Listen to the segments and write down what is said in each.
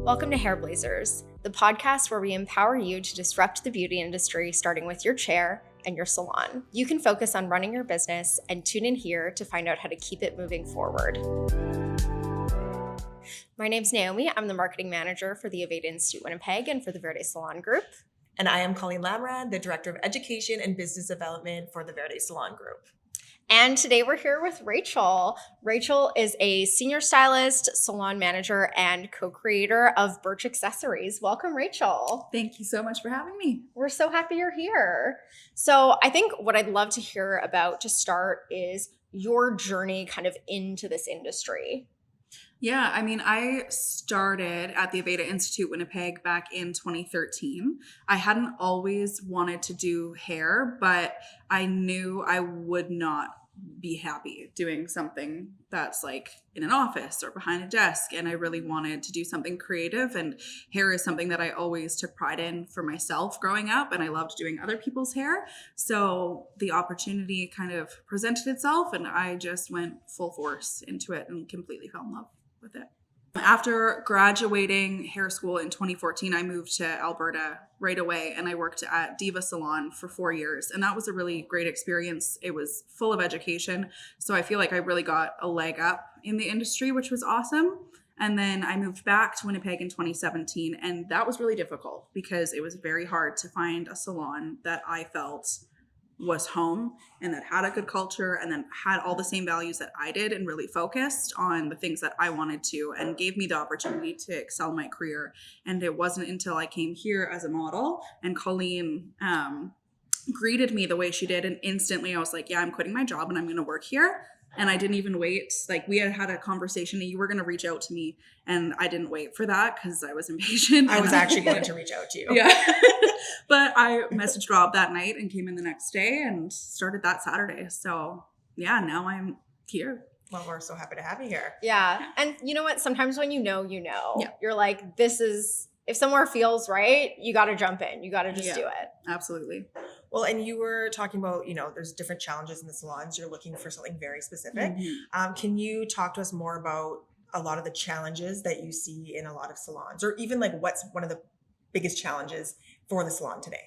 Welcome to Hairblazers, the podcast where we empower you to disrupt the beauty industry starting with your chair and your salon. You can focus on running your business and tune in here to find out how to keep it moving forward. My name's Naomi. I'm the marketing manager for the Aveda Institute Winnipeg and for the Verde Salon Group. And I am Colleen Lamrad, the Director of Education and Business Development for the Verde Salon Group. And today we're here with Rachel. Rachel is a senior stylist, salon manager, and co-creator of Birch Accessories. Welcome, Rachel. Thank you so much for having me. We're so happy you're here. So I think what I'd love to hear about to start is your journey kind of into this industry. Yeah, I started at the Aveda Institute Winnipeg back in 2013. I hadn't always wanted to do hair, but I knew I would not be happy doing something that's like in an office or behind a desk. And I really wanted to do something creative. And hair is something that I always took pride in for myself growing up. And I loved doing other people's hair. So the opportunity kind of presented itself and I just went full force into it and completely fell in love with it. After graduating hair school in 2014, I moved to Alberta right away and I worked at Diva Salon for 4 years. And that was a really great experience. It was full of education. So I feel like I really got a leg up in the industry, which was awesome. And then I moved back to Winnipeg in 2017. And that was really difficult because it was very hard to find a salon that I felt was home and that had a good culture and then had all the same values that I did and really focused on the things that I wanted to and gave me the opportunity to excel my career. And it wasn't until I came here as a model and Colleen greeted me the way she did. And instantly I was like, yeah, I'm quitting my job and I'm going to work here. And I didn't even wait. Like we had a conversation and you were going to reach out to me and I didn't wait for that because I was impatient. I was actually going to reach out to you. Yeah. But I messaged Rob that night and came in the next day and started that Saturday. So yeah, now I'm here. Well, we're so happy to have you here. Yeah. And you know what? Sometimes when you know, Yeah. You're like, this is, if somewhere feels right, you got to jump in. You got to just do it. Absolutely. Well, and you were talking about, there's different challenges in the salons. You're looking for something very specific. Mm-hmm. Can you talk to us more about a lot of the challenges that you see in a lot of salons or even like what's one of the biggest challenges for the salon today?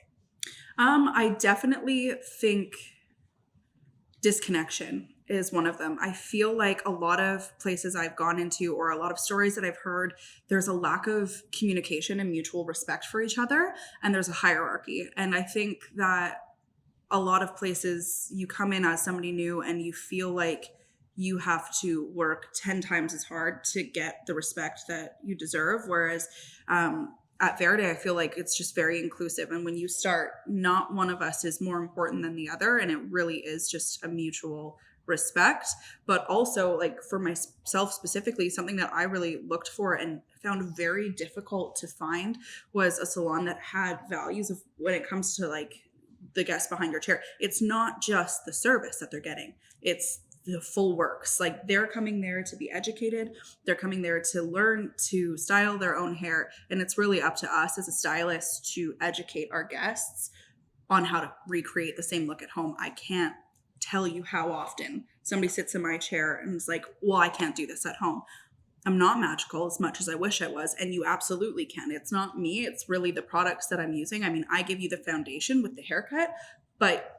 I definitely think disconnection is one of them. I feel like a lot of places I've gone into or a lot of stories that I've heard, there's a lack of communication and mutual respect for each other. And there's a hierarchy. And I think that a lot of places you come in as somebody new and you feel like you have to work 10 times as hard to get the respect that you deserve. Whereas at Verde, I feel like it's just very inclusive. And when you start, not one of us is more important than the other. And it really is just a mutual respect. But also like for myself specifically, something that I really looked for and found very difficult to find was a salon that had values of when it comes to like the guest behind your chair. It's not just the service that they're getting. It's the full works. Like they're coming there to be educated. They're coming there to learn to style their own hair. And it's really up to us as a stylist to educate our guests on how to recreate the same look at home. I can't tell you how often somebody sits in my chair and is like, well, I can't do this at home. I'm not magical as much as I wish I was. And you absolutely can. It's not me. It's really the products that I'm using. I mean, I give you the foundation with the haircut, but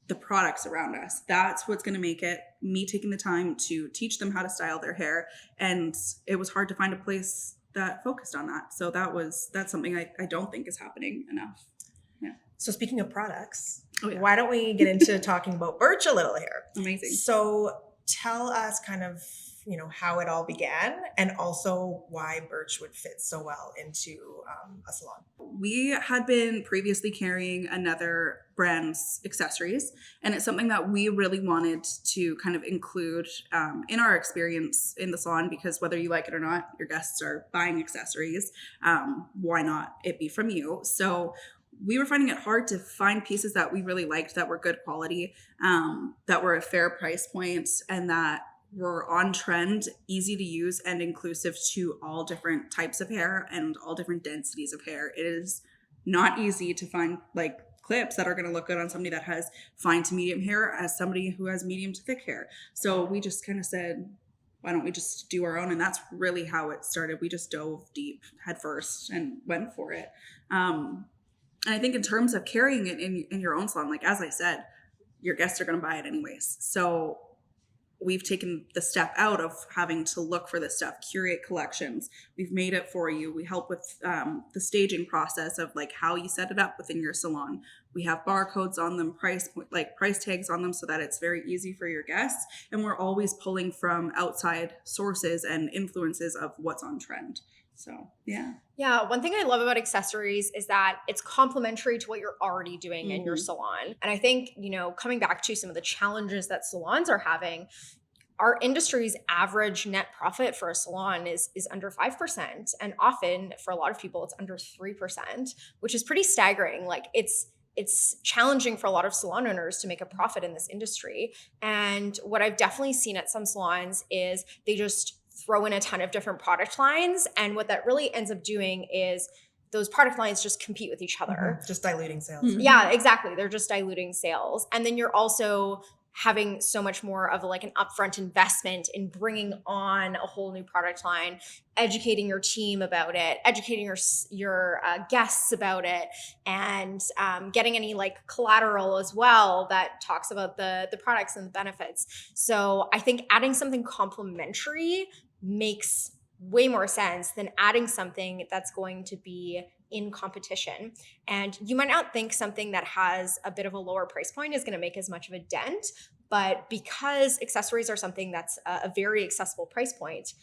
the products around us, that's what's going to make it. Me taking the time to teach them how to style their hair. And it was hard to find a place that focused on that. So that's something I don't think is happening enough. Yeah. So speaking of products, yeah. Why don't we get into talking about Birch a little here? Amazing. So tell us kind of, how it all began and also why Birch would fit so well into a salon. We had been previously carrying another brand's accessories, and it's something that we really wanted to kind of include in our experience in the salon, because whether you like it or not, your guests are buying accessories. Why not it be from you? So we were finding it hard to find pieces that we really liked, that were good quality, that were a fair price point, and that were on trend, easy to use, and inclusive to all different types of hair and all different densities of hair. It is not easy to find like clips that are going to look good on somebody that has fine to medium hair as somebody who has medium to thick hair. So we just kind of said, why don't we just do our own? And that's really how it started. We just dove deep head first and went for it. And I think in terms of carrying it in your own salon, like as I said, your guests are going to buy it anyways. So we've taken the step out of having to look for this stuff, curate collections. We've made it for you. We help with the staging process of like how you set it up within your salon. We have barcodes on them, price tags on them so that it's very easy for your guests. And we're always pulling from outside sources and influences of what's on trend. So, yeah. Yeah. One thing I love about accessories is that it's complementary to what you're already doing in your salon. And I think, coming back to some of the challenges that salons are having, our industry's average net profit for a salon is under 5%. And often for a lot of people, it's under 3%, which is pretty staggering. Like it's challenging for a lot of salon owners to make a profit in this industry. And what I've definitely seen at some salons is they just throw in a ton of different product lines. And what that really ends up doing is those product lines just compete with each other. Just diluting sales. Yeah, exactly. They're just diluting sales. And then you're also having so much more of like an upfront investment in bringing on a whole new product line, educating your team about it, educating your guests about it, and getting any like collateral as well that talks about the products and the benefits. So I think adding something complementary makes way more sense than adding something that's going to be in competition. And you might not think something that has a bit of a lower price point is going to make as much of a dent, but because accessories are something that's a very accessible price point,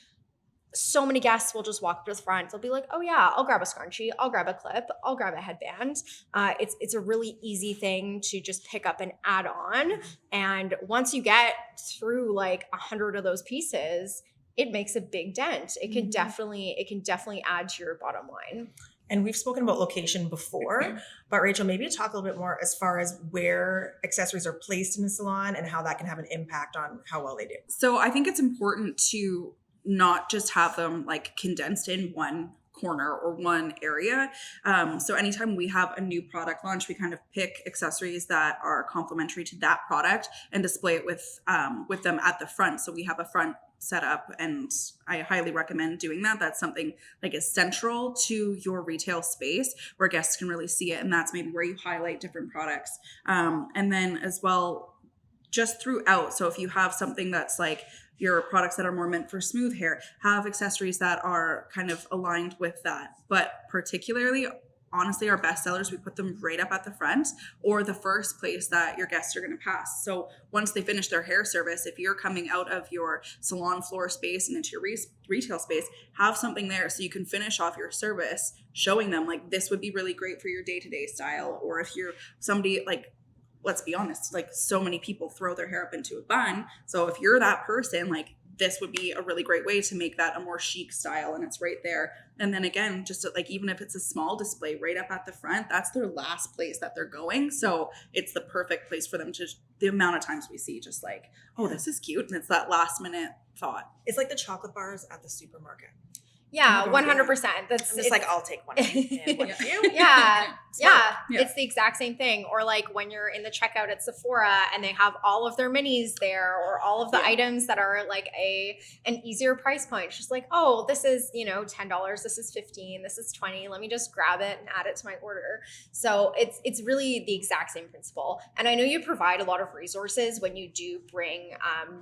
so many guests will just walk to the front. They'll be like, oh yeah, I'll grab a scrunchie, I'll grab a clip, I'll grab a headband. It's a really easy thing to just pick up and add on. And once you get through like 100 of those pieces, it makes a big dent. It can definitely add to your bottom line. And we've spoken about location before, but Rachel, maybe talk a little bit more as far as where accessories are placed in the salon and how that can have an impact on how well they do. So I think it's important to not just have them like condensed in one corner or one area. So anytime we have a new product launch, we kind of pick accessories that are complementary to that product and display it with them at the front. So we have a front setup, and I highly recommend doing that. That's something like is central to your retail space where guests can really see it, and that's maybe where you highlight different products. And then as well, just throughout. So if you have something that's like your products that are more meant for smooth hair, have accessories that are kind of aligned with that. But particularly, honestly, our best sellers, we put them right up at the front or the first place that your guests are going to pass. So once they finish their hair service, if you're coming out of your salon floor space and into your retail space, have something there so you can finish off your service, showing them like this would be really great for your day-to-day style. Or if you're somebody like, let's be honest, like so many people throw their hair up into a bun. So if you're that person, like this would be a really great way to make that a more chic style, and it's right there. And then again, just like even if it's a small display right up at the front, that's their last place that they're going. So it's the perfect place for them to, the amount of times we see just like, oh, this is cute. And it's that last minute thought. It's like the chocolate bars at the supermarket. Yeah, 100%. That's I'm just like, I'll take one. And what you? Yeah. It's the exact same thing. Or like when you're in the checkout at Sephora and they have all of their minis there, or all of the items that are like an easier price point. It's just like, oh, this is, $10, this is $15, this is $20. Let me just grab it and add it to my order. So it's really the exact same principle. And I know you provide a lot of resources when you do bring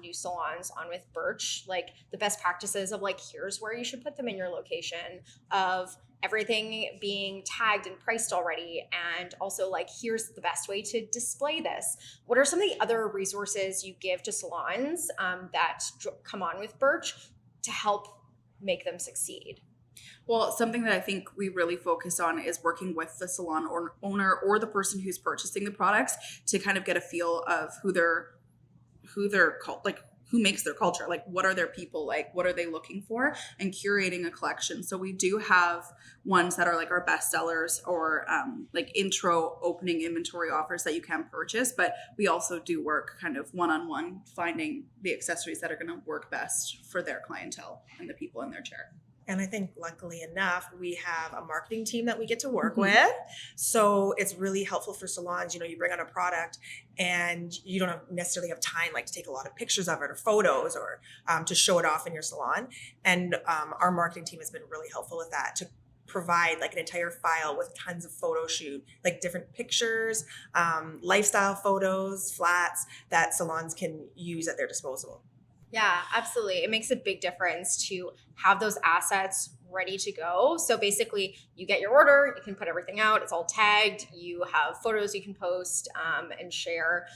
new salons on with Birch, like the best practices of like, here's where you should put them in your location, of everything being tagged and priced already, and also like here's the best way to display this. What are some of the other resources you give to salons that come on with Birch to help make them succeed? Well, something that I think we really focus on is working with the salon owner or the person who's purchasing the products to kind of get a feel of who makes their culture, like what are their people like, what are they looking for, and curating a collection. So we do have ones that are like our best sellers or like intro opening inventory offers that you can purchase, but we also do work kind of one-on-one finding the accessories that are going to work best for their clientele and the people in their chair. And I think luckily enough, we have a marketing team that we get to work Mhm. with. So it's really helpful for salons. You bring on a product and you don't necessarily have time like to take a lot of pictures of it or photos or to show it off in your salon. And our marketing team has been really helpful with that to provide like an entire file with tons of photo shoot, like different pictures, lifestyle photos, flats that salons can use at their disposal. Yeah, absolutely. It makes a big difference to have those assets ready to go. So basically, you get your order, you can put everything out, it's all tagged, you have photos you can post and share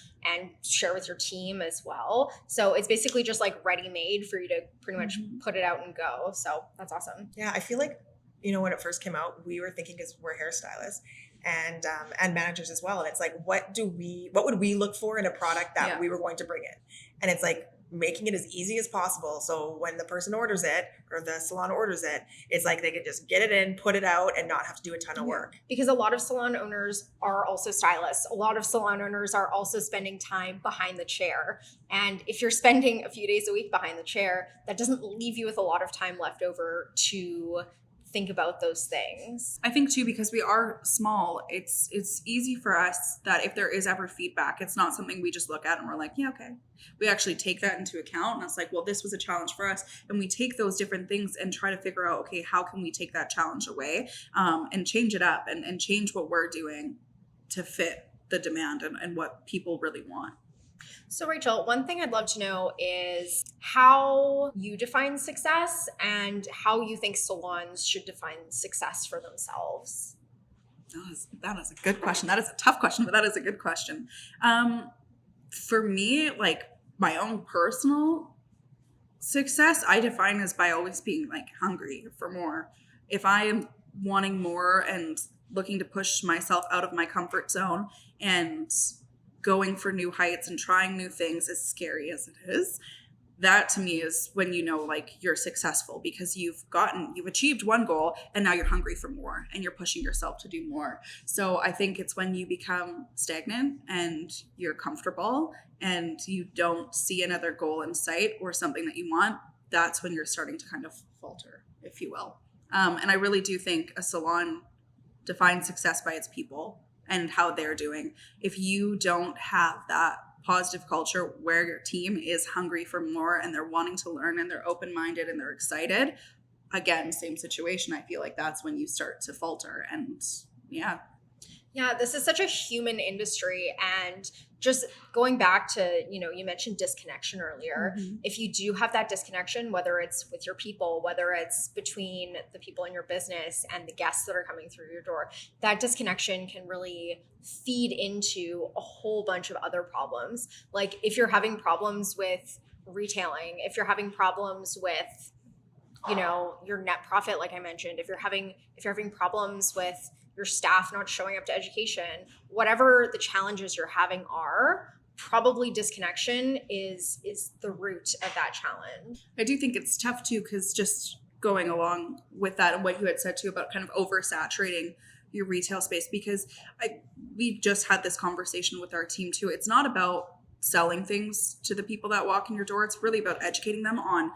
with your team as well. So it's basically just like ready made for you to pretty much put it out and go. So that's awesome. Yeah, I feel like, when it first came out, we were thinking, because we're hairstylists and managers as well. And it's like, what would we look for in a product that we were going to bring in? And it's like making it as easy as possible. So when the person orders it or the salon orders it, it's like they can just get it in, put it out, and not have to do a ton of work. Because a lot of salon owners are also stylists. A lot of salon owners are also spending time behind the chair. And if you're spending a few days a week behind the chair, that doesn't leave you with a lot of time left over to think about those things. I think too, because we are small, it's easy for us that if there is ever feedback, it's not something we just look at and we're like, yeah, okay. We actually take that into account, and it's like, well, this was a challenge for us, and we take those different things and try to figure out, okay, how can we take that challenge away and change it up and change what we're doing to fit the demand and what people really want. So Rachel, one thing I'd love to know is how you define success and how you think salons should define success for themselves. That is a good question. That is a tough question, but that is a good question. For me, like my own personal success, I define as by always being like hungry for more. If I am wanting more and looking to push myself out of my comfort zone and going for new heights and trying new things, as scary as it is, that to me is when like you're successful, because you've achieved one goal and now you're hungry for more and you're pushing yourself to do more. So I think it's when you become stagnant and you're comfortable and you don't see another goal in sight or something that you want, that's when you're starting to kind of falter, if you will. And I really do think a salon defines success by its people and how they're doing. If you don't have that positive culture where your team is hungry for more and they're wanting to learn and they're open-minded and they're excited, again, same situation. I feel like that's when you start to falter. And yeah, this is such a human industry. And just going back to, you mentioned disconnection earlier. Mm-hmm. If you do have that disconnection, whether it's with your people, whether it's between the people in your business and the guests that are coming through your door, that disconnection can really feed into a whole bunch of other problems. Like if you're having problems with retailing, if you're having problems with, your net profit, like I mentioned, if you're having problems with your staff not showing up to education, whatever the challenges you're having are, probably disconnection is the root of that challenge. I do think it's tough too, because just going along with that and what you had said too about kind of oversaturating your retail space, because we just had this conversation with our team too. It's not about selling things to the people that walk in your door. It's really about educating them on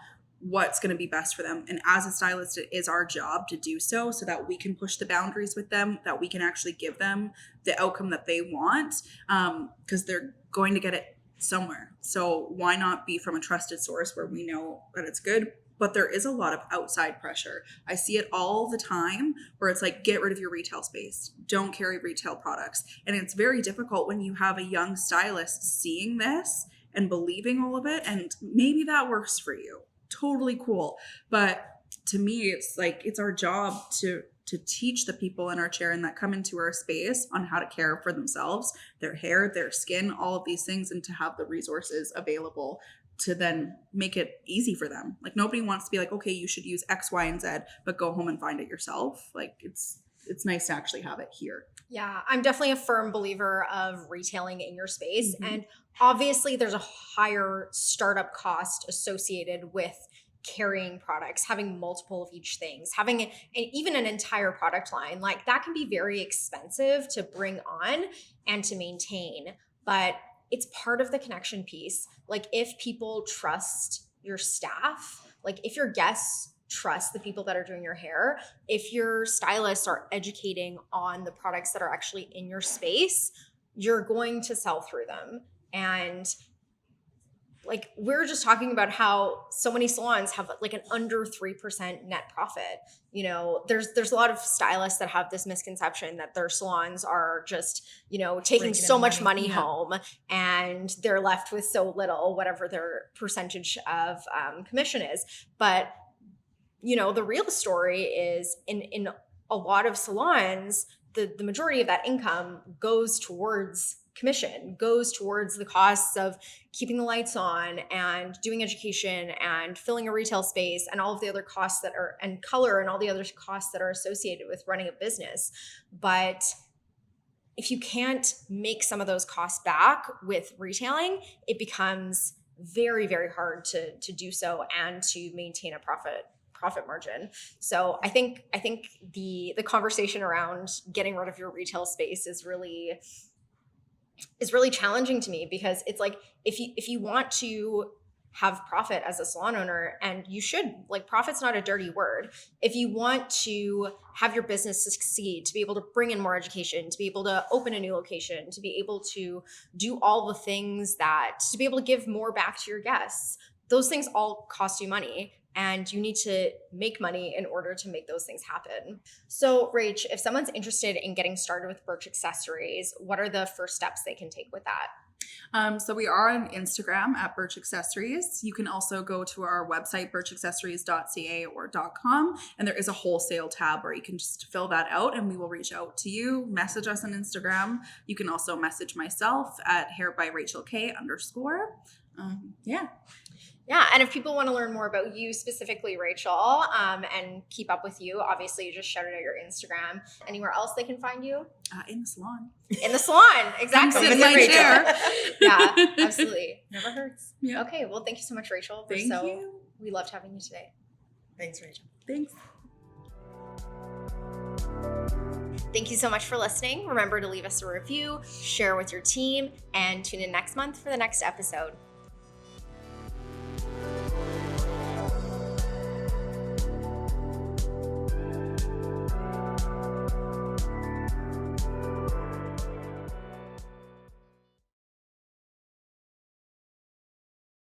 what's going to be best for them. And as a stylist, it is our job to do so that we can push the boundaries with them, that we can actually give them the outcome that they want, because they're going to get it somewhere. So why not be from a trusted source where we know that it's good? But there is a lot of outside pressure. I see it all the time where it's like, get rid of your retail space. Don't carry retail products. And it's very difficult when you have a young stylist seeing this and believing all of it. And maybe that works for you. Totally cool. But to me, it's like, it's our job to teach the people in our chair and that come into our space on how to care for themselves, their hair, their skin, all of these things, and to have the resources available to then make it easy for them. Like nobody wants to be like, okay, you should use X, Y, and Z, but go home and find it yourself. Like it's nice to actually have it here. Yeah, I'm definitely a firm believer of retailing in your space. Mm-hmm. And obviously there's a higher startup cost associated with carrying products, having multiple of each things, having even an entire product line. Like that can be very expensive to bring on and to maintain, but it's part of the connection piece. Like if people trust your staff, like if your guests trust the people that are doing your hair. If your stylists are educating on the products that are actually in your space, you're going to sell through them. And like we're just talking about how so many salons have like an under 3% net profit. You know, there's a lot of stylists that have this misconception that their salons are just, you know, taking Raking so in much money. money home and they're left with so little, whatever their percentage of commission is. But, you know, the real story is in a lot of salons, the majority of that income goes towards commission, goes towards the costs of keeping the lights on and doing education and filling a retail space and all of the other costs that are, and color and all the other costs that are associated with running a business. But if you can't make some of those costs back with retailing, it becomes very, very hard to do so and to maintain a profit margin. So I think the conversation around getting rid of your retail space is really challenging to me, because it's like if you want to have profit as a salon owner, and you should, like, profit's not a dirty word. If you want to have your business succeed, to be able to bring in more education, to be able to open a new location, to be able to do all the things to be able to give more back to your guests, those things all cost you money. And you need to make money in order to make those things happen. So, Rach, if someone's interested in getting started with Birch Accessories, what are the first steps they can take with that? So we are on Instagram at Birch Accessories. You can also go to our website, birchaccessories.ca or .com, and there is a wholesale tab where you can just fill that out and we will reach out to you. Message us on Instagram. You can also message myself at hairbyRachelK_. Yeah, and if people want to learn more about you specifically, Rachel, and keep up with you, obviously you just shouted out your Instagram. Anywhere else they can find you? In the salon. In the salon, exactly. Sit in my chair. Yeah, absolutely. Never hurts. Yeah. Okay, well, thank you so much, Rachel. Thank you. We loved having you today. Thanks, Rachel. Thanks. Thank you so much for listening. Remember to leave us a review, share with your team, and tune in next month for the next episode.